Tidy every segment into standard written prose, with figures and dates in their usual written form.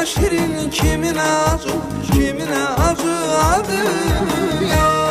Kimine şirin, kimine acı, kimine acı adı ya.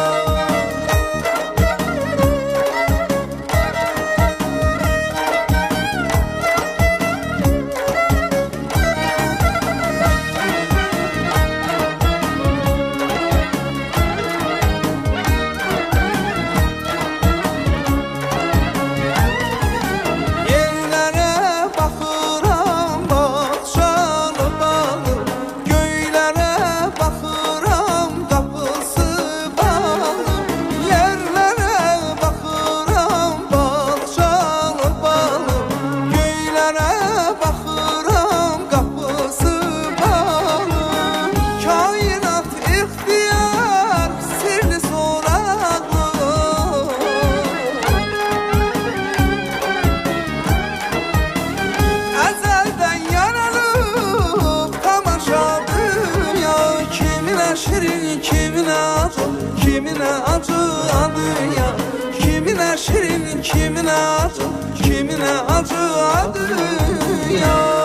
Şirin, kimine acı, kimine acı adı ya. Kimine şirin, kimine acı, kimine acı adı ya.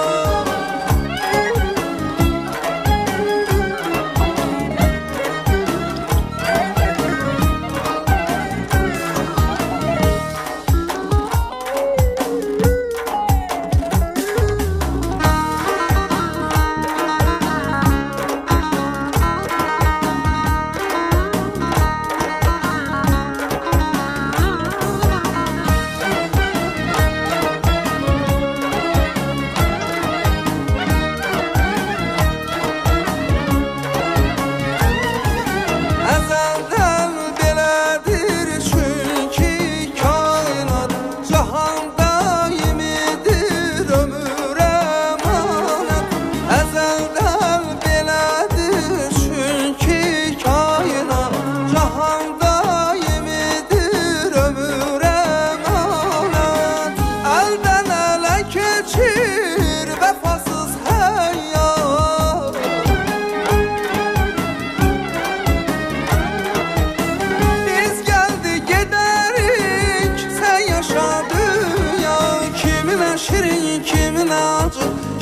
Şirin, kimine acı,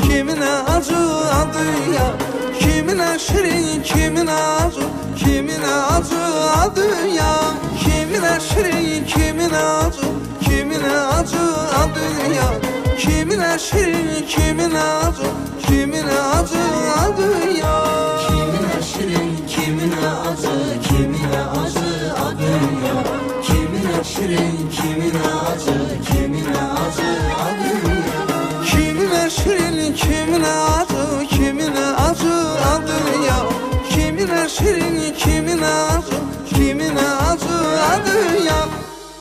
kimine acı adı ya. Kimine şirin, kimine acı, kimine acı adı ya. Kimine şirin, kimine acı, kimine acı adı ya. Kimine şirin, kimine acı, kimine acı adı ya. Kimine şirin, kimine acı, kimine acı adı ya. Kimine şirin, kimine acı, kimine acı adı ya. Kimine şirin, kimine acı, kimine acı adı ya. Kimine şirin, kimine acı, kimine acı adı ya.